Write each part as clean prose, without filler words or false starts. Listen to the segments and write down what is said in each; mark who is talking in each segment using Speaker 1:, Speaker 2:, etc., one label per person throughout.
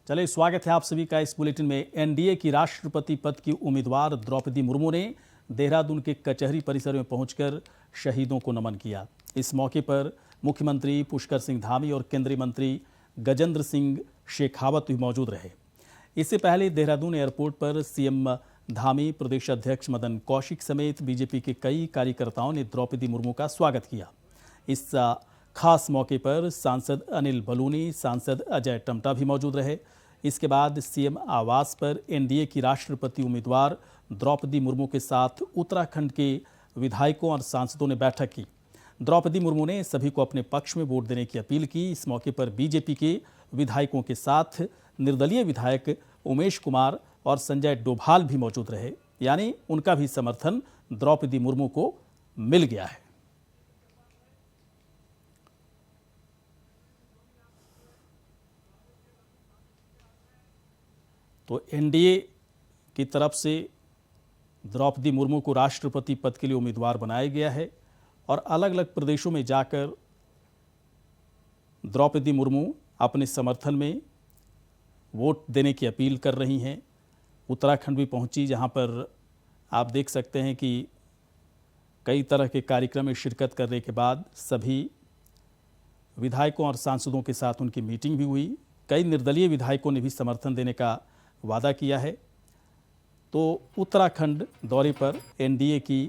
Speaker 1: चलिए, स्वागत है आप सभी का इस बुलेटिन में। एनडीए की राष्ट्रपति पद की उम्मीदवार द्रौपदी मुर्मू ने देहरादून के कचहरी परिसर में पहुंचकर शहीदों को नमन किया। इस मौके पर मुख्यमंत्री पुष्कर सिंह धामी और केंद्रीय मंत्री गजेंद्र सिंह शेखावत भी मौजूद रहे। इससे पहले देहरादून एयरपोर्ट पर सीएम धामी, प्रदेश अध्यक्ष मदन कौशिक समेत बीजेपी के कई कार्यकर्ताओं ने द्रौपदी मुर्मू का स्वागत किया। इस खास मौके पर सांसद अनिल बलूनी, सांसद अजय टमटा भी मौजूद रहे। इसके बाद सीएम आवास पर एनडीए की राष्ट्रपति उम्मीदवार द्रौपदी मुर्मू के साथ उत्तराखंड के विधायकों और सांसदों ने बैठक की। द्रौपदी मुर्मू ने सभी को अपने पक्ष में वोट देने की अपील की। इस मौके पर बीजेपी के विधायकों के साथ निर्दलीय विधायक उमेश कुमार और संजय डोभाल भी मौजूद रहे, यानी उनका भी समर्थन द्रौपदी मुर्मू को मिल गया है। तो एनडीए की तरफ से द्रौपदी मुर्मू को राष्ट्रपति पद के लिए उम्मीदवार बनाया गया है और अलग अलग प्रदेशों में जाकर द्रौपदी मुर्मू अपने समर्थन में वोट देने की अपील कर रही हैं। उत्तराखंड भी पहुंची, जहां पर आप देख सकते हैं कि कई तरह के कार्यक्रम में शिरकत करने के बाद सभी विधायकों और सांसदों के साथ उनकी मीटिंग भी हुई। कई निर्दलीय विधायकों ने भी समर्थन देने का वादा किया है। तो उत्तराखंड दौरे पर एनडीए की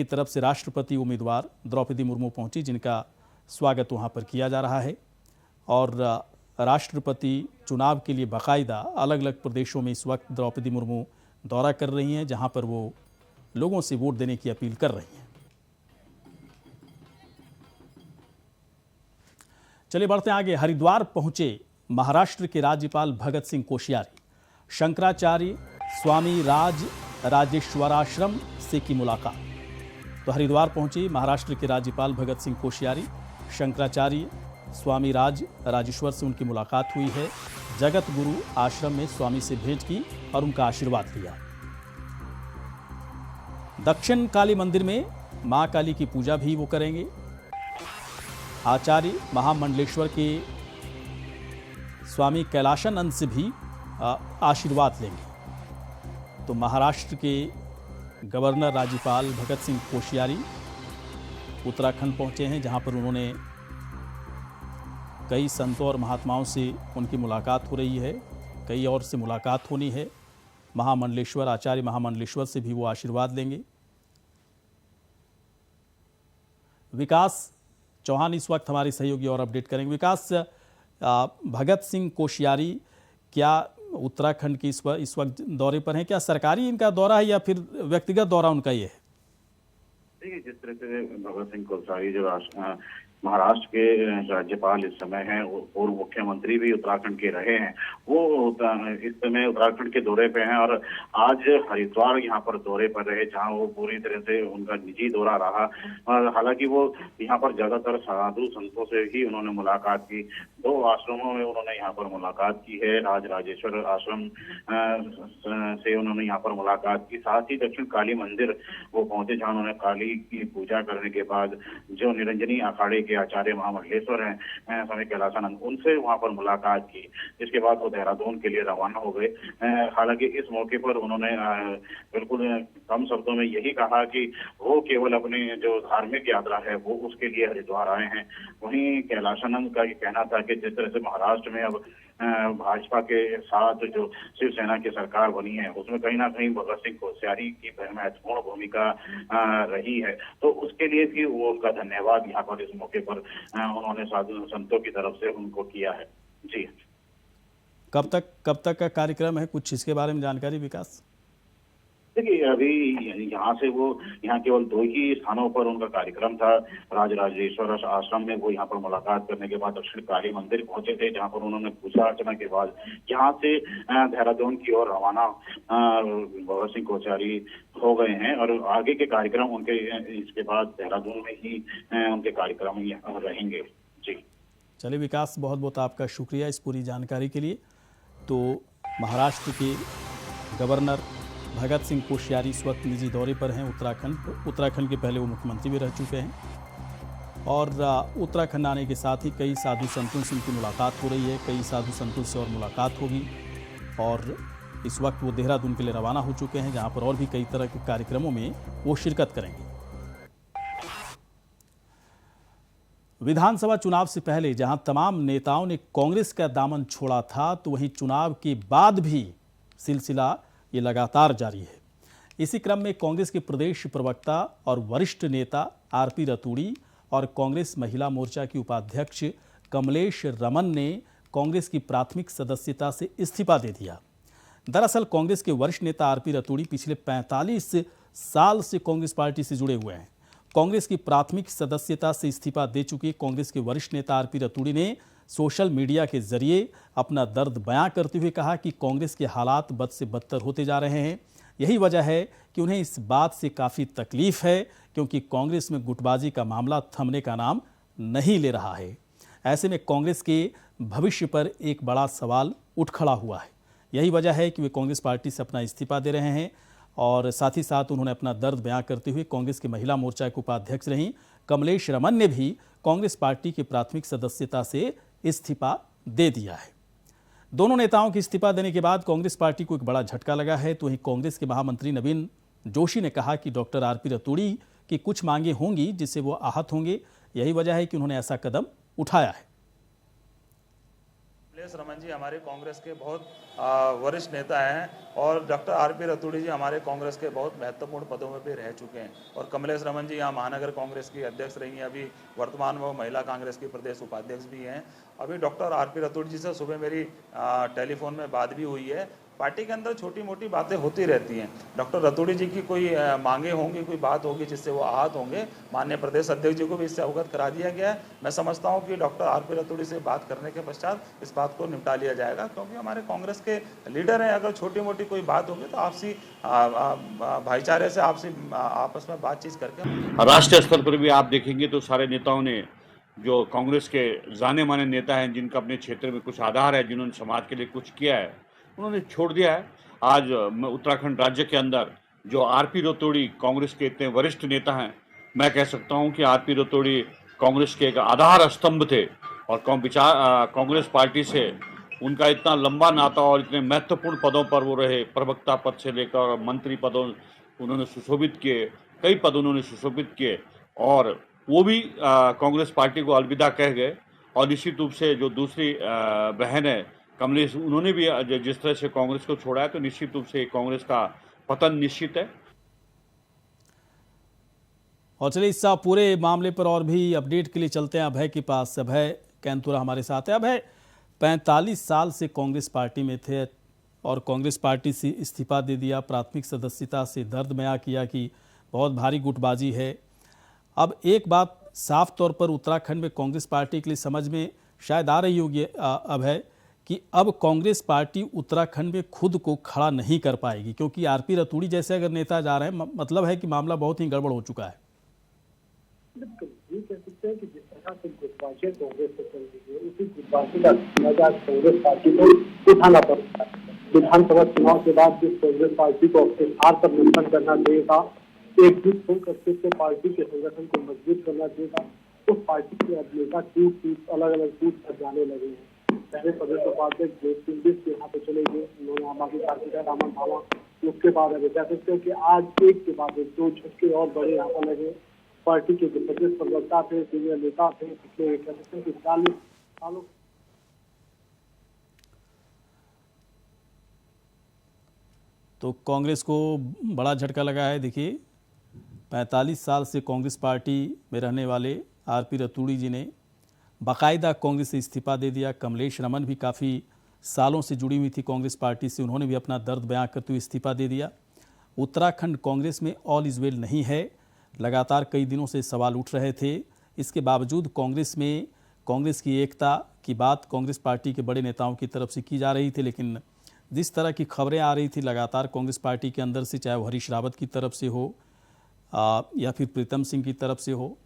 Speaker 1: तरफ से राष्ट्रपति उम्मीदवार द्रौपदी मुर्मू पहुंची, जिनका स्वागत वहां पर किया जा रहा है। और राष्ट्रपति चुनाव के लिए बाकायदा अलग अलग प्रदेशों में इस वक्त द्रौपदी मुर्मू दौरा कर रही हैं, जहां पर वो लोगों से वोट देने की अपील कर रही हैं। चलिए बढ़ते हैं आगे। हरिद्वार पहुंचे महाराष्ट्र के राज्यपाल भगत सिंह कोश्यारी। शंकराचार्य स्वामी राजेश्वराश्रम से की मुलाकात। तो हरिद्वार पहुंचे महाराष्ट्र के राज्यपाल भगत सिंह कोश्यारी। शंकराचार्य स्वामी राजेश्वर से उनकी मुलाकात हुई है। जगत गुरु आश्रम में स्वामी से भेंट की और उनका आशीर्वाद लिया। दक्षिण काली मंदिर में मां काली की पूजा भी वो करेंगे। आचार्य महामंडलेश्वर के स्वामी कैलाशानंद से भी आशीर्वाद लेंगे। तो महाराष्ट्र के गवर्नर राज्यपाल भगत सिंह कोश्यारी उत्तराखंड पहुंचे हैं, जहां पर उन्होंने कई संतों और महात्माओं से उनकी मुलाकात हो रही है। कई और से मुलाकात होनी है। महामंडलेश्वर, आचार्य महामंडलेश्वर से भी वो आशीर्वाद लेंगे। विकास चौहान इस वक्त हमारे सहयोगी और अपडेट करेंगे। विकास, भगत सिंह कोश्यारी क्या उत्तराखंड की इस वक्त दौरे पर हैं? क्या सरकारी इनका दौरा है या फिर व्यक्तिगत दौरा उनका ये है?
Speaker 2: देखिए, जिस तरह से भगत सिंह कोश्यारी जो महाराष्ट्र के राज्यपाल इस समय हैं और मुख्यमंत्री भी उत्तराखंड के रहे हैं, वो इस समय उत्तराखंड के दौरे पे हैं और आज हरिद्वार यहाँ पर दौरे पर रहे, जहाँ वो पूरी तरह से उनका निजी दौरा रहा। और हालांकि वो यहाँ पर ज्यादातर साधु संतों से ही उन्होंने मुलाकात की। 2 आश्रमों में उन्होंने यहाँ पर मुलाकात की है। राजेश्वर आश्रम से उन्होंने यहाँ पर मुलाकात की। साथ ही दक्षिण काली मंदिर वो पहुंचे, जहाँ उन्होंने काली की पूजा करने के बाद जो निरंजनी अखाड़े के आचार्य महामंडलेश्वर हैं स्वामी कैलाशानंद, उनसे वहां पर मुलाकात की। इसके बाद वो देहरादून के लिए रवाना हो गए। हालांकि इस मौके पर उन्होंने बिल्कुल कम शब्दों में यही कहा कि वो केवल अपनी जो धार्मिक यात्रा है वो उसके लिए हरिद्वार आए हैं। वहीं कैलाशानंद का ये कहना था कि जिस तरह से महाराष्ट्र में अब भाजपा के साथ जो शिवसेना की सरकार बनी है, उसमें कहीं ना कहीं भगत सिंह कोश्यारी की महत्वपूर्ण भूमिका रही है। तो उसके लिए भी वो उनका धन्यवाद यहाँ पर इस मौके पर उन्होंने साधु संतों की तरफ से उनको किया है। जी,
Speaker 1: कब तक का कार्यक्रम है, कुछ इसके बारे में जानकारी विकास?
Speaker 2: देखिए, अभी यहाँ से वो यहाँ केवल 2 ही स्थानों पर उनका कार्यक्रम था। राजेश्वर आश्रम में वो यहाँ पर मुलाकात करने के बाद दक्षिण काली मंदिर पहुंचे थे, जहाँ पर उन्होंने पूजा अर्चना के बाद यहाँ से देहरादून की ओर रवाना भगत सिंह कोश्यारी हो गए हैं और आगे के कार्यक्रम उनके इसके बाद देहरादून में ही उनके कार्यक्रम रहेंगे। जी,
Speaker 1: चलिए विकास, बहुत बहुत आपका शुक्रिया इस पूरी जानकारी के लिए। तो महाराष्ट्र के गवर्नर भगत सिंह कोश्यारी इस वक्त निजी दौरे पर हैं उत्तराखंड के। पहले वो मुख्यमंत्री भी रह चुके हैं और उत्तराखंड आने के साथ ही कई साधु संतों से उनकी मुलाकात हो रही है, कई साधु संतों से और मुलाकात होगी और इस वक्त वो देहरादून के लिए रवाना हो चुके हैं, जहां पर और भी कई तरह के कार्यक्रमों में वो शिरकत करेंगे। विधानसभा चुनाव से पहले जहां तमाम नेताओं ने कांग्रेस का दामन छोड़ा था, तो वहीं चुनाव के बाद भी सिलसिला ये लगातार जारी है। इसी क्रम में कांग्रेस के प्रदेश प्रवक्ता और वरिष्ठ नेता आरपी रतूड़ी और कांग्रेस महिला मोर्चा की उपाध्यक्ष कमलेश रमन ने कांग्रेस की प्राथमिक सदस्यता से इस्तीफा दे दिया। दरअसल कांग्रेस के वरिष्ठ नेता आरपी रतूड़ी पिछले 45 साल से कांग्रेस पार्टी से जुड़े हुए हैं। कांग्रेस की प्राथमिक सदस्यता से इस्तीफा दे चुके कांग्रेस के वरिष्ठ नेता आरपी रतूड़ी ने सोशल मीडिया के जरिए अपना दर्द बयां करते हुए कहा कि कांग्रेस के हालात बद से बदतर होते जा रहे हैं। यही वजह है कि उन्हें इस बात से काफ़ी तकलीफ है, क्योंकि कांग्रेस में गुटबाजी का मामला थमने का नाम नहीं ले रहा है। ऐसे में कांग्रेस के भविष्य पर एक बड़ा सवाल उठ खड़ा हुआ है। यही वजह है कि वे कांग्रेस पार्टी से अपना इस्तीफा दे रहे हैं और साथ ही साथ उन्होंने अपना दर्द बयां करते हुए कांग्रेस की महिला मोर्चा के उपाध्यक्ष रहीं कमलेश रमन ने भी कांग्रेस पार्टी की प्राथमिक सदस्यता से इस्तीफा दे दिया है। दोनों नेताओं के इस्तीफा देने के बाद कांग्रेस पार्टी को एक बड़ा झटका लगा है। तो वहीं कांग्रेस के महामंत्री नवीन जोशी ने कहा कि डॉक्टर आरपी रतूड़ी की कुछ मांगे होंगी जिससे वो आहत होंगे। यही वजह है कि उन्होंने ऐसा कदम उठाया है।
Speaker 3: कमलेश रमन जी हमारे कांग्रेस के बहुत वरिष्ठ नेता हैं और डॉक्टर आरपी रतूड़ी जी हमारे कांग्रेस के बहुत महत्वपूर्ण पदों में भी रह चुके हैं और कमलेश रमन जी यहाँ महानगर कांग्रेस की अध्यक्ष रही हैं, अभी वर्तमान में वो महिला कांग्रेस की प्रदेश उपाध्यक्ष भी हैं। अभी डॉक्टर आरपी रतूड़ी जी से सुबह मेरी टेलीफोन में बात भी हुई है। पार्टी के अंदर छोटी मोटी बातें होती रहती हैं। डॉक्टर रतूड़ी जी की कोई मांगे होंगी, कोई बात होगी जिससे वो आहत होंगे, माननीय प्रदेश अध्यक्ष जी को भी इससे अवगत करा दिया गया है। मैं समझता हूं कि डॉक्टर आरपी रतूड़ी से बात करने के पश्चात इस बात को निपटा लिया जाएगा, क्योंकि हमारे कांग्रेस के लीडर हैं। अगर छोटी मोटी कोई बात होगी तो आपसी भाईचारे से आपस में बातचीत करके
Speaker 4: राष्ट्रीय स्तर पर भी आप देखेंगे तो सारे नेताओं ने, जो कांग्रेस के जाने माने नेता हैं, जिनका अपने क्षेत्र में कुछ आधार है, जिन्होंने समाज के लिए कुछ किया है, उन्होंने छोड़ दिया है। आज उत्तराखंड राज्य के अंदर जो आरपी रतूड़ी कांग्रेस के इतने वरिष्ठ नेता हैं, मैं कह सकता हूं कि आरपी रतूड़ी कांग्रेस के एक आधार स्तंभ थे और कांग्रेस पार्टी से उनका इतना लंबा नाता और इतने महत्वपूर्ण पदों पर वो रहे, प्रवक्ता पद से लेकर मंत्री पदों उन्होंने सुशोभित किए, कई पद उन्होंने सुशोभित किए और वो भी कांग्रेस पार्टी को अलविदा कह गए। और निश्चित रूप से जो दूसरी बहन है कमलेश, उन्होंने भी जिस तरह से कांग्रेस को छोड़ा है, तो निश्चित रूप से कांग्रेस का पतन निश्चित है।
Speaker 1: और चलिए इस पूरे मामले पर और भी अपडेट के लिए चलते हैं अभय के पास। अभय कैंतुरा हमारे साथ है। अभय, 45 साल से कांग्रेस पार्टी में थे और कांग्रेस पार्टी से इस्तीफा दे दिया, प्राथमिक सदस्यता से दर्द बयां किया कि बहुत भारी गुटबाजी है। अब एक बात साफ तौर पर उत्तराखंड में कांग्रेस पार्टी के लिए समझ में शायद आ रही होगी अभय, कि अब कांग्रेस पार्टी उत्तराखंड में खुद को खड़ा नहीं कर पाएगी, क्योंकि आरपी रतूड़ी जैसे अगर नेता जा रहे हैं, मतलब है कि मामला बहुत ही गड़बड़ हो चुका है।
Speaker 5: बिल्कुल ये कह सकते हैं कि जिस तरह से गुटबाजी कांग्रेस से चल रही है, उसी गुटबाजी का नतीजा कांग्रेस पार्टी को उठाना पड़ता है। विधानसभा चुनाव के बाद जिस कांग्रेस पार्टी को अपने हार पर मंथन करना चाहिए था, एकजुट होकर के पार्टी के संगठन को मजबूत करना चाहिए था, उस पार्टी के अभिनेता टूट अलग अलग टूट कर जाने लगे हैं। पहले प्रदेश उपाध्यक्ष जोशी यहाँ पे चले गए, उन्होंने आम आदमी पार्टी का दामन थामा। उसके बाद अभी कह सकते हैं कि आज एक के बाद एक दो झटके और बड़े यहाँ पर लगे। पार्टी के जो प्रदेश प्रवक्ता थे, सीनियर नेता थे, पिछले कह सकते हैं कि 40 सालों
Speaker 1: तो कांग्रेस को बड़ा झटका लगा है। देखिए 45 साल से कांग्रेस पार्टी में रहने वाले आरपी रतूड़ी जी ने बाकायदा कांग्रेस से इस्तीफा दे दिया। कमलेश रमन भी काफ़ी सालों से जुड़ी हुई थी कांग्रेस पार्टी से, उन्होंने भी अपना दर्द बयां करते हुए इस्तीफा दे दिया। उत्तराखंड कांग्रेस में ऑल इज वेल नहीं है, लगातार कई दिनों से सवाल उठ रहे थे। इसके बावजूद कांग्रेस में कांग्रेस की एकता की बात कांग्रेस पार्टी के बड़े नेताओं की तरफ से की जा रही थी, लेकिन जिस तरह की खबरें आ रही थी लगातार कांग्रेस पार्टी के अंदर से, चाहे वो हरीश रावत की तरफ से हो या फिर प्रीतम सिंह की तरफ से हो,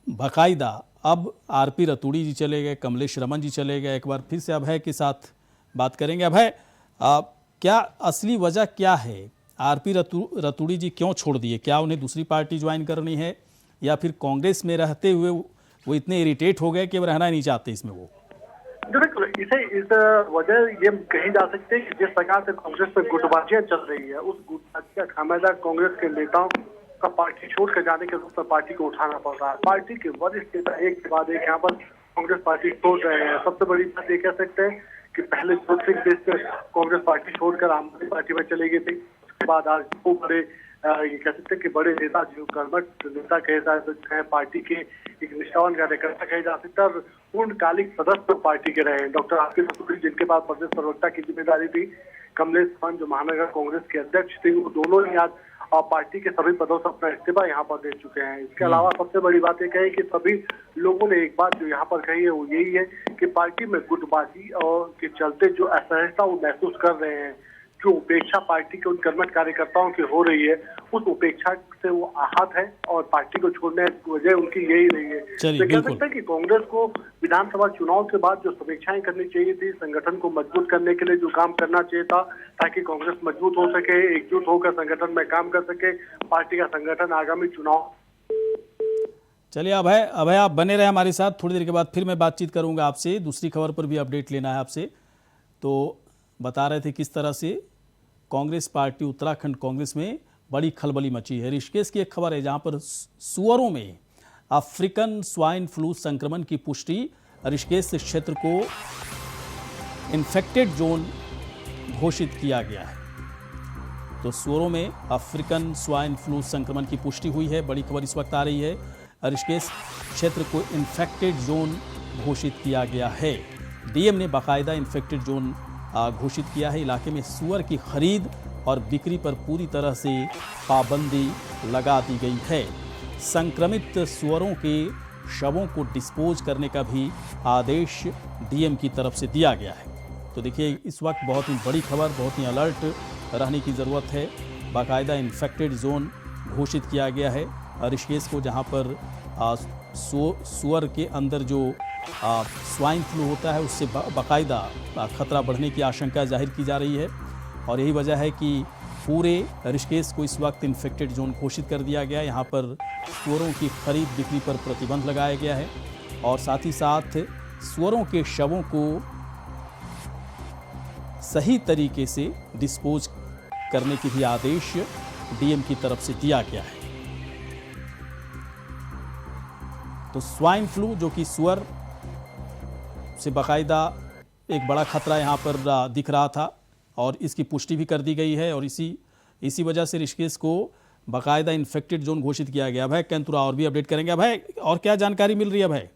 Speaker 1: बाकायदा अब आरपी रतूड़ी जी चले गए, कमलेश रमन जी चले गए। एक बार फिर से अभय के साथ बात करेंगे। अभय, क्या असली वजह क्या है? आरपी रतूड़ी जी क्यों छोड़ दिए? क्या उन्हें दूसरी पार्टी ज्वाइन करनी है या फिर कांग्रेस में रहते हुए वो इतने इरिटेट हो गए कि वो रहना ही नहीं चाहते इसमें वो?
Speaker 5: बिल्कुल, इसे इस वजह ये कही जा सकती है कि जिस प्रकार से कांग्रेस में गुटबाजियां चल रही है, उस गुटबाजी का खामियाजा कांग्रेस के नेताओं का पार्टी छोड़कर जाने के रूप में पार्टी को उठाना पड़ रहा है। पार्टी के वरिष्ठ नेता एक के बाद एक यहाँ पर कांग्रेस पार्टी छोड़ रहे हैं। सबसे बड़ी बात ये कह सकते हैं कि पहले ज्योतिर्सिंह कांग्रेस पार्टी छोड़कर आम आदमी पार्टी में चली गई थी। उसके बाद आज दो बड़े ये कह सकते हैं कि बड़े नेता जो कर्मठ नेता कहे जा सकते हैं, पार्टी के एक निष्ठावान कार्यकर्ता कहे जा सकते हैं और पूर्णकालिक सदस्य पार्टी के रहे हैं। डॉक्टर आरपी रतूड़ी जिनके पास प्रदेश प्रवक्ता की जिम्मेदारी थी, कमलेश मान जो महानगर कांग्रेस के अध्यक्ष थे, वो दोनों ही आज पार्टी के सभी पदों से अपना इस्तीफा यहाँ पर दे चुके हैं। इसके अलावा सबसे बड़ी बात यह है कि सभी लोगों ने एक बात जो यहाँ पर कही है वो यही है कि पार्टी में गुटबाजी और के चलते जो असहजता वो महसूस कर रहे हैं, जो उपेक्षा पार्टी के उन कर्मठ कार्यकर्ताओं की हो रही है, उस उपेक्षा से वो आहत है और पार्टी को छोड़ने की वजह उनकी यही रही है। तो कह सकते हैं कि कांग्रेस को विधानसभा चुनाव के बाद जो समीक्षाएं करनी चाहिए थी, संगठन को मजबूत करने के लिए जो काम करना चाहिए था ताकि कांग्रेस मजबूत हो सके, एकजुट होकर संगठन में काम कर सके, पार्टी का संगठन आगामी चुनाव।
Speaker 1: चलिए अभय आप बने रहे हमारे साथ, थोड़ी देर के बाद फिर मैं बातचीत करूंगा आपसे। दूसरी खबर पर भी अपडेट लेना है आपसे। तो बता रहे थे किस तरह से कांग्रेस पार्टी उत्तराखंड कांग्रेस में बड़ी खलबली मची है। ऋषिकेश की एक खबर है जहां पर सुअरों में अफ्रीकन स्वाइन फ्लू संक्रमण की पुष्टि। ऋषिकेश क्षेत्र को इन्फेक्टेड जोन घोषित किया गया है। तो सुअरों में अफ्रीकन स्वाइन फ्लू संक्रमण की पुष्टि हुई है। बड़ी खबर इस वक्त आ रही है, ऋषिकेश क्षेत्र को इन्फेक्टेड जोन घोषित किया गया है। डीएम ने बाकायदा इन्फेक्टेड जोन घोषित किया है। इलाके में सुअर की खरीद और बिक्री पर पूरी तरह से पाबंदी लगा दी गई है। संक्रमित सुअरों के शवों को डिस्पोज करने का भी आदेश डीएम की तरफ से दिया गया है। तो देखिए इस वक्त बहुत ही बड़ी खबर, बहुत ही अलर्ट रहने की ज़रूरत है। बाकायदा इन्फेक्टेड जोन घोषित किया गया है ऋषिकेश को, जहाँ पर सुअर के अंदर जो स्वाइन फ्लू होता है उससे बाकायदा खतरा बढ़ने की आशंका जाहिर की जा रही है। और यही वजह है कि पूरे ऋषिकेश को इस वक्त इन्फेक्टेड जोन घोषित कर दिया गया है। यहाँ पर सुअरों की खरीद बिक्री पर प्रतिबंध लगाया गया है और साथ ही साथ सुअरों के शवों को सही तरीके से डिस्पोज करने के भी आदेश डीएम की तरफ से दिया गया है। तो स्वाइन फ्लू जो कि सुअर से बाकायदा एक बड़ा खतरा यहाँ पर दिख रहा था और इसकी पुष्टि भी कर दी गई है और इसी वजह से ऋषिकेश को बाकायदा इन्फेक्टेड जोन घोषित किया गया। भाई कैंतुरा और भी अपडेट करेंगे। भाई और क्या जानकारी मिल रही है भाई?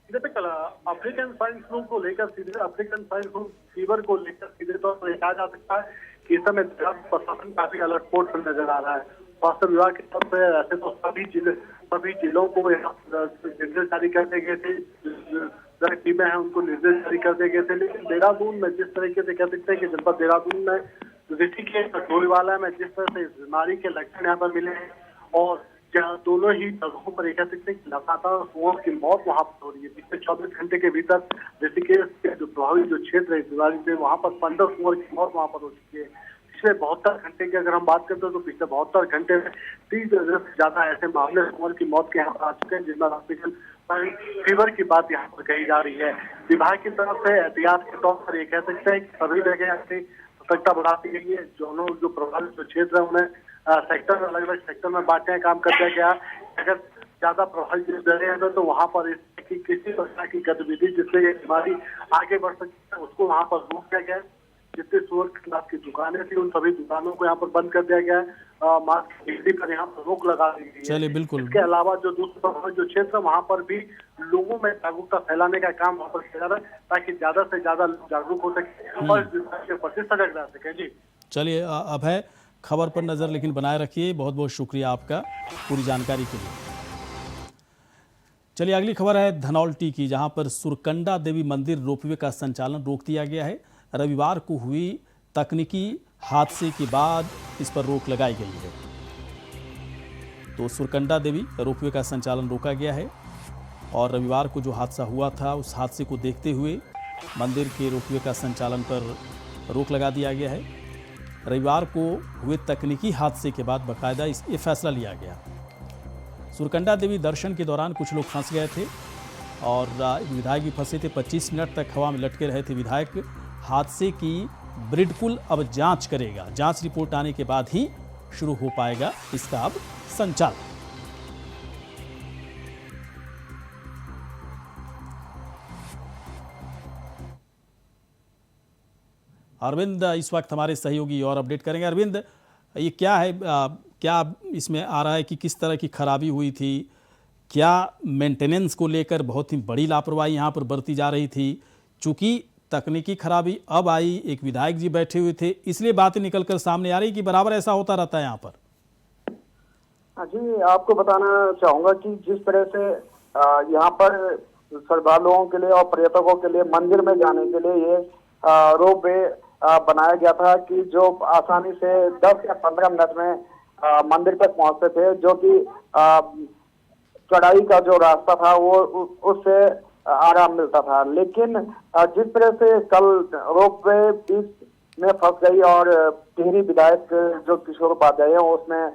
Speaker 5: अफ्रीकन स्वाइन फ्लू को लेकर सीधे अफ्रीकन स्वाइन फ्लू फीवर को लेकर सीधे तौर पर कहा जा सकता है कि इस समय प्रशासन काफी अलर्ट मोड पर नजर आ रहा है। स्वास्थ्य विभाग की तरफ से ऐसे तो सभी जिलों को निर्देश जारी कर दिए गए थे, टीमें हैं उनको निर्देश जारी कर दिए गए थे। लेकिन देहरादून में जिस तरीके से कह सकते हैं कि जनपद देहरादून में ऋषिकेश डोईवाला में जिस तरह से इस बीमारी के लक्षण यहाँ पर मिले हैं और जहाँ दोनों ही जगहों पर कह सकते हैं कि लगातार सुअर की मौत वहाँ पर हो रही है। पिछले 24 घंटे के भीतर ऋषिकेश के जो प्रभावित जो क्षेत्र है इस बीमारी से, वहाँ पर 15 सुअर की मौत वहाँ पर हो चुकी है। पिछले 72 घंटे की अगर हम बात करते हैं तो पिछले 72 घंटे में 30 से ज्यादा ऐसे मामले सुअर की मौत के यहाँ पर आ चुके हैं जिनमें अफ्रीकन फीवर की बात यहाँ पर कही जा रही है। विभाग की तरफ से एहतियात के तौर पर ये कह सकते हैं कि सभी जगह ऐसी सतर्कता बढ़ाती गई है। जो प्रभावित जो क्षेत्र है उन्हें सेक्टर अलग अलग सेक्टर में बांटने का काम कर दिया गया। अगर ज्यादा प्रभावित जगह है तो वहाँ पर किसी प्रकार की गतिविधि जिससे ये बीमारी आगे बढ़ सकती है उसको वहाँ पर रोक दिया गया। जितने सुअर क्लास की दुकानें थी उन सभी दुकानों को यहाँ पर बंद कर दिया गया है। मास्क की बिक्री पर यहाँ पर रोक लगा दी गई है।
Speaker 1: चलिए बिल्कुल।
Speaker 5: इसके अलावा जो दूसरा जो क्षेत्र वहाँ पर भी लोगों में जागरूकता फैलाने का काम वहाँ पर किया जा रहा है ताकि ज्यादा से ज्यादा लोग जागरूक हो सके और इस बीमारी के प्रति सजग रह सके। जी
Speaker 1: चलिए अभय, खबर पर नजर लेकिन बनाए रखिए। बहुत बहुत शुक्रिया आपका पूरी जानकारी के लिए। चलिए अगली खबर है धनौल्टी की, जहां पर सुरकंडा देवी मंदिर रोपवे का संचालन रोक दिया गया है। रविवार को हुई तकनीकी हादसे के बाद इस पर रोक लगाई गई है। तो सुरकंडा देवी रोपवे का संचालन रोका गया है और रविवार को जो हादसा हुआ था उस हादसे को देखते हुए मंदिर के रोपवे का संचालन पर रोक लगा दिया गया है। रविवार को हुए तकनीकी हादसे के बाद बाकायदा ये फैसला लिया गया। सुरकंडा देवी दर्शन के दौरान कुछ लोग फंस गए थे और विधायक भी फंसे थे। 25 मिनट तक हवा में लटके रहे थे विधायक। हादसे की ब्रिडकुल अब जांच करेगा। जांच रिपोर्ट आने के बाद ही शुरू हो पाएगा इसका अब संचालन। अरविंद इस वक्त हमारे सहयोगी और अपडेट करेंगे। अरविंद, ये क्या है, क्या इसमें आ रहा है कि किस तरह की खराबी हुई थी? क्या मेंटेनेंस को लेकर बहुत ही बड़ी लापरवाही यहाँ पर बरती जा रही थी? चूंकि तकनीकी खराबी अब आई, एक विधायक जी बैठे हुए थे, इसलिए बातें निकलकर सामने आ रही कि बराबर ऐसा होता रहता है यहाँ पर।
Speaker 6: जी, आपको बताना चाहूंगा कि जिस तरह से यहाँ पर श्रद्धालुओं के लिए और पर्यटकों के लिए मंदिर में जाने के लिए ये रोप वे बनाया गया था कि जो आसानी से 10 या 15 मिनट में मंदिर तक पहुंचते थे, जो कि चढ़ाई का जो रास्ता था वो उससे आराम मिलता था। लेकिन जिस तरह से कल रोप वे बीच में फंस गई और टिहरी विधायक जो किशोर उपाध्याय है उसमें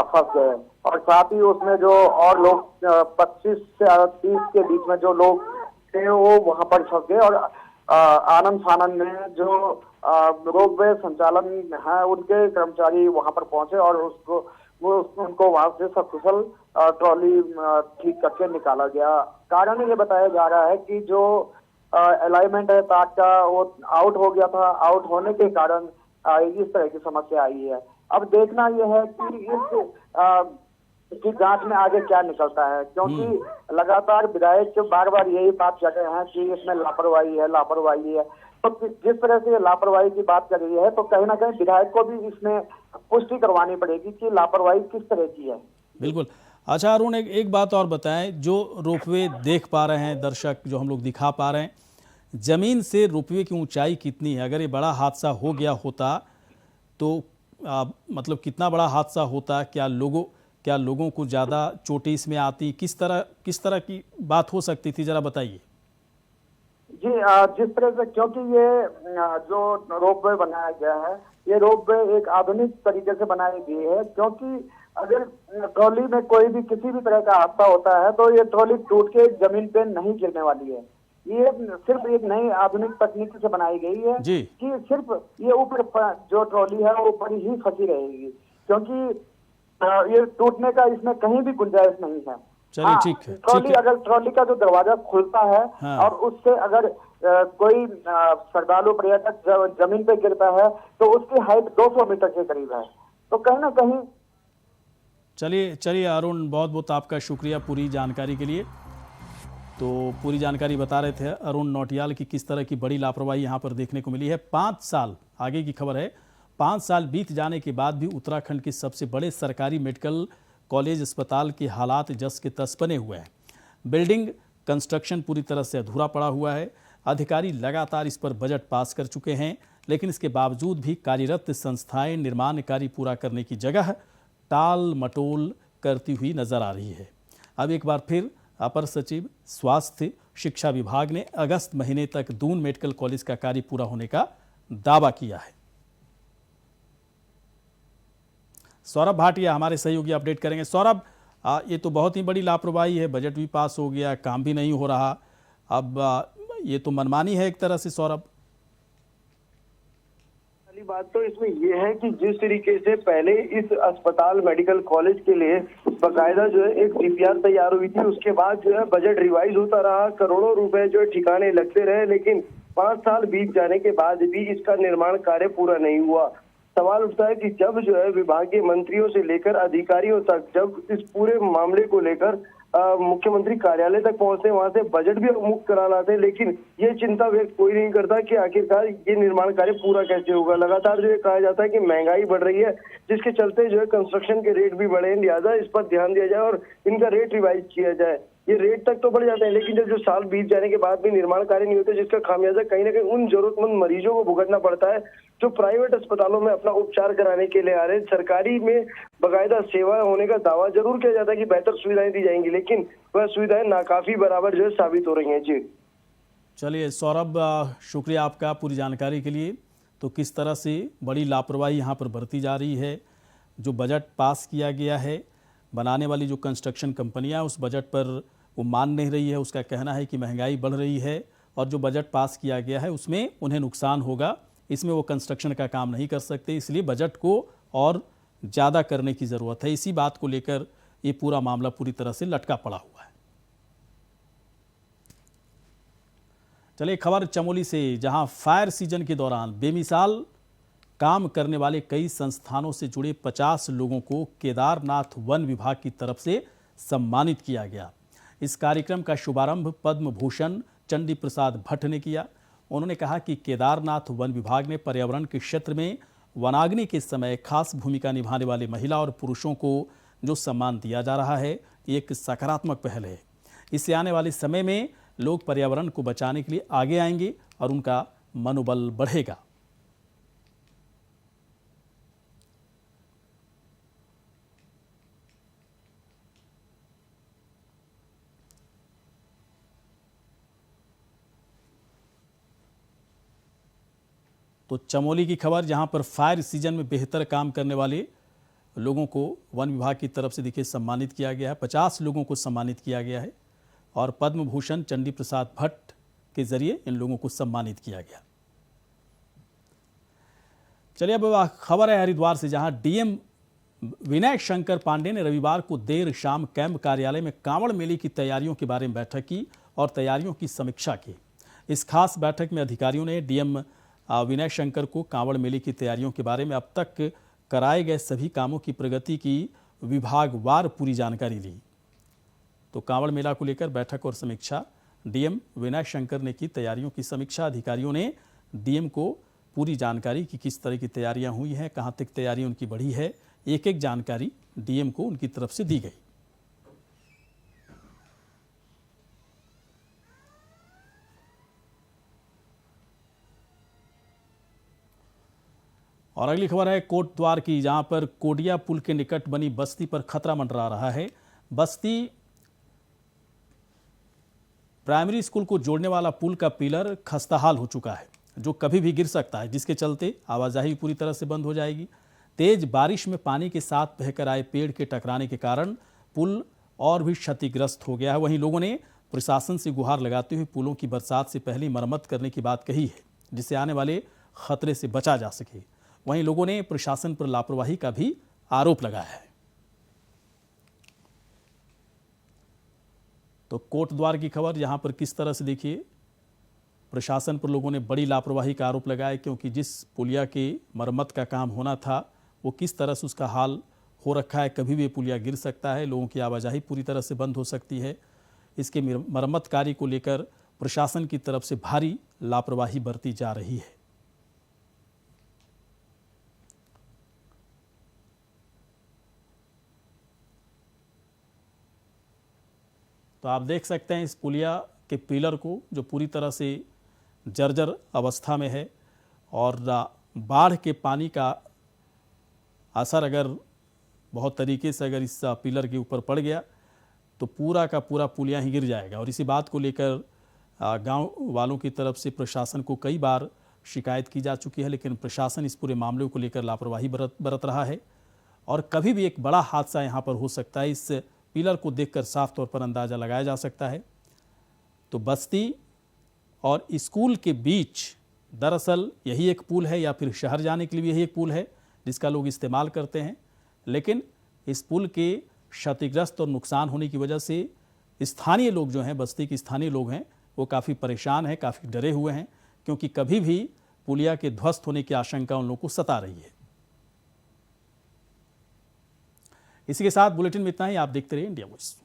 Speaker 6: फंस गए और साथ ही उसमें जो और लोग 25 से 30 के बीच में जो लोग थे वो वहां पर फंस गए और आनंद फानंद में जो रोपवे संचालन है उनके कर्मचारी वहां पर पहुंचे और उनको वहां से सकुशल ट्रॉली ठीक करके निकाला गया। कारण ये बताया जा रहा है कि जो अलाइनमेंट है तार का वो आउट हो गया था। आउट होने के कारण इस तरह की समस्या आई है। अब देखना यह है कि इसकी जांच में आगे क्या निकलता है, क्योंकि लगातार विधायक बार बार यही बात कर रहे हैं कि इसमें लापरवाही है। तो जिस तरह से लापरवाही की बात कर रही है तो कहीं ना कहीं विधायक को भी इसमें पुष्टि करवानी पड़ेगी कि लापरवाही किस तरह की है।
Speaker 1: बिल्कुल। अच्छा अरुण, एक बात और बताएं, जो रोपवे देख पा रहे हैं दर्शक, जो हम लोग दिखा पा रहे हैं, जमीन से रोपवे की ऊंचाई कितनी है? अगर ये बड़ा हादसा हो गया होता तो मतलब कितना बड़ा हादसा होता? क्या लोगों को ज़्यादा चोटें इसमें आती? किस तरह की बात हो सकती थी, जरा बताइए।
Speaker 6: जी, जिस तरह से, क्योंकि ये जो रोपवे बनाया गया है ये रोपवे एक आधुनिक तरीके से बनाई गई है, क्योंकि अगर ट्रॉली में कोई भी किसी भी तरह का हादसा होता है तो ये ट्रॉली टूट के जमीन पे नहीं गिरने वाली है। ये सिर्फ एक नई आधुनिक तकनीक से बनाई गई है कि सिर्फ ये ऊपर जो ट्रॉली है वो ऊपर ही फंसी रहेगी, क्योंकि ये टूटने का इसमें कहीं भी गुंजाइश नहीं है।
Speaker 1: चलिए, ठीक है।
Speaker 6: अगर ट्रॉली का जो दरवाजा खुलता है और उससे अगर कोई श्रद्धालु पर्यटक जमीन पे गिरता है तो उसकी हाइट 200 मीटर के करीब है। तो कहीं ना कहीं
Speaker 1: चलिए अरुण, बहुत बहुत आपका शुक्रिया पूरी जानकारी के लिए। तो पूरी जानकारी बता रहे थे अरुण नौटियाल की किस तरह की बड़ी लापरवाही यहाँ पर देखने को मिली है। 5 साल आगे की खबर है, 5 साल बीत जाने के बाद भी उत्तराखंड के सबसे बड़े सरकारी मेडिकल कॉलेज अस्पताल के हालात जस के तस बने हुए हैं। बिल्डिंग कंस्ट्रक्शन पूरी तरह से अधूरा पड़ा हुआ है। अधिकारी लगातार इस पर बजट पास कर चुके हैं, लेकिन इसके बावजूद भी कार्यरत संस्थाएं निर्माण कार्य पूरा करने की जगह टाल मटोल करती हुई नजर आ रही है। अब एक बार फिर अपर सचिव स्वास्थ्य शिक्षा विभाग ने अगस्त महीने तक दून मेडिकल कॉलेज का कार्य पूरा होने का दावा किया है। सौरभ भाटिया हमारे सहयोगी अपडेट करेंगे। सौरभ, ये तो बहुत ही बड़ी लापरवाही है, बजट भी पास हो गया, काम भी नहीं हो रहा, अब ये तो मनमानी है एक तरह से। सौरभ,
Speaker 7: पहली बात तो इसमें यह है कि जिस तरीके से पहले इस अस्पताल मेडिकल कॉलेज के लिए बकायदा जो है एक डीपीआर तैयार हुई थी, उसके बाद जो है बजट रिवाइज होता रहा, करोड़ों रुपए जो है ठिकाने लगते रहे, लेकिन 5 साल बीत जाने के बाद भी इसका निर्माण कार्य पूरा नहीं हुआ। सवाल उठता है कि जब जो है विभागीय मंत्रियों से लेकर अधिकारियों तक जब इस पूरे मामले को लेकर मुख्यमंत्री कार्यालय तक पहुंचते, वहां से बजट भी मुक्त करा लाते, लेकिन ये चिंता व्यक्त कोई नहीं करता कि आखिरकार ये निर्माण कार्य पूरा कैसे होगा। लगातार जो है कहा जाता है कि महंगाई बढ़ रही है, जिसके चलते जो है कंस्ट्रक्शन के रेट भी बढ़े, लिहाजा इस पर ध्यान दिया जाए और इनका रेट रिवाइज किया जाए। ये रेट तक तो बढ़ जाते हैं, लेकिन जब जो साल बीत जाने के बाद भी निर्माण कार्य नहीं होते, जिसका खामियाजा कहीं ना कहीं उन जरूरतमंद मरीजों को भुगतना पड़ता है जो प्राइवेट अस्पतालों में अपना उपचार कराने के लिए आ रहे हैं। सरकारी में बकायदा सेवा होने का दावा जरूर किया जाता है कि बेहतर सुविधाएं दी जाएंगी, लेकिन वह सुविधाएं नाकाफी बराबर जो है साबित हो रही हैं। जी
Speaker 1: चलिए सौरभ, शुक्रिया आपका पूरी जानकारी के लिए। तो किस तरह से बड़ी लापरवाही यहाँ पर बरती जा रही है। जो बजट पास किया गया है बनाने वाली जो कंस्ट्रक्शन कंपनियां उस बजट पर वो मान नहीं रही है। उसका कहना है कि महंगाई बढ़ रही है और जो बजट पास किया गया है उसमें उन्हें नुकसान होगा, इसमें वो कंस्ट्रक्शन का काम नहीं कर सकते, इसलिए बजट को और ज़्यादा करने की ज़रूरत है। इसी बात को लेकर ये पूरा मामला पूरी तरह से लटका पड़ा हुआ है। चलिए खबर चमोली से, जहां फायर सीजन के दौरान बेमिसाल काम करने वाले कई संस्थानों से जुड़े 50 लोगों को केदारनाथ वन विभाग की तरफ से सम्मानित किया गया। इस कार्यक्रम का शुभारंभ पद्म भूषण चंडी प्रसाद भट्ट ने किया। उन्होंने कहा कि केदारनाथ वन विभाग ने पर्यावरण के क्षेत्र में वनाग्नि के समय खास भूमिका निभाने वाले महिला और पुरुषों को जो सम्मान दिया जा रहा है, ये एक सकारात्मक पहल है। इससे आने वाले समय में लोग पर्यावरण को बचाने के लिए आगे आएंगे और उनका मनोबल बढ़ेगा। तो चमोली की खबर, जहां पर फायर सीजन में बेहतर काम करने वाले लोगों को वन विभाग की तरफ से देखिए सम्मानित किया गया है। 50 लोगों को सम्मानित किया गया है और पद्म भूषण चंडी प्रसाद भट्ट के जरिए इन लोगों को सम्मानित किया गया। चलिए अब खबर है हरिद्वार से, जहां डीएम विनय शंकर पांडे ने रविवार को देर शाम कैंप कार्यालय में कांवड़ मेले की तैयारियों के बारे में बैठक की और तैयारियों की समीक्षा की। इस खास बैठक में अधिकारियों ने डीएम विनय शंकर को कांवड़ मेले की तैयारियों के बारे में अब तक कराए गए सभी कामों की प्रगति की विभागवार पूरी जानकारी ली। तो कांवड़ मेला को लेकर बैठक और समीक्षा, डीएम विनय शंकर ने की तैयारियों की समीक्षा। अधिकारियों ने डीएम को पूरी जानकारी कि किस तरह की तैयारियां हुई हैं, कहां तक तैयारी उनकी बढ़ी है, एक एक जानकारी डीएम को उनकी तरफ से दी गई। और अगली खबर है कोटद्वार की, जहां पर कोडिया पुल के निकट बनी बस्ती पर खतरा मंडरा रहा है। बस्ती प्राइमरी स्कूल को जोड़ने वाला पुल का पिलर खस्ताहाल हो चुका है, जो कभी भी गिर सकता है, जिसके चलते आवाजाही पूरी तरह से बंद हो जाएगी। तेज बारिश में पानी के साथ बहकर आए पेड़ के टकराने के कारण पुल और भी क्षतिग्रस्त हो गया है। वहीं लोगों ने प्रशासन से गुहार लगाते हुए पुलों की बरसात से पहले मरम्मत करने की बात कही है, जिससे आने वाले खतरे से बचा जा सके। वहीं लोगों ने प्रशासन पर लापरवाही का भी आरोप लगाया है। तो कोटद्वार की खबर, यहां पर किस तरह से देखिए प्रशासन पर लोगों ने बड़ी लापरवाही का आरोप लगाया, क्योंकि जिस पुलिया के मरम्मत का काम होना था वो किस तरह से उसका हाल हो रखा है। कभी भी पुलिया गिर सकता है, लोगों की आवाजाही पूरी तरह से बंद हो सकती है। इसके मरम्मत कार्य को लेकर प्रशासन की तरफ से भारी लापरवाही बरती जा रही है। तो आप देख सकते हैं इस पुलिया के पिलर को, जो पूरी तरह से जर्जर अवस्था में है, और बाढ़ के पानी का असर अगर बहुत तरीके से अगर इस पिलर के ऊपर पड़ गया तो पूरा का पूरा पुलिया ही गिर जाएगा। और इसी बात को लेकर गांव वालों की तरफ से प्रशासन को कई बार शिकायत की जा चुकी है, लेकिन प्रशासन इस पूरे मामले को लेकर लापरवाही बरत रहा है और कभी भी एक बड़ा हादसा यहां पर हो सकता है। इस पिलर को देखकर साफ तौर पर अंदाज़ा लगाया जा सकता है। तो बस्ती और स्कूल के बीच दरअसल यही एक पुल है, या फिर शहर जाने के लिए भी यही एक पुल है जिसका लोग इस्तेमाल करते हैं, लेकिन इस पुल के क्षतिग्रस्त और नुकसान होने की वजह से स्थानीय लोग जो हैं, बस्ती के स्थानीय लोग हैं, वो काफ़ी परेशान हैं, काफ़ी डरे हुए हैं, क्योंकि कभी भी पुलिया के ध्वस्त होने की आशंका उन लोगों को सता रही है। इसी के साथ बुलेटिन में इतना ही। आप देखते रहिए इंडिया वॉइस।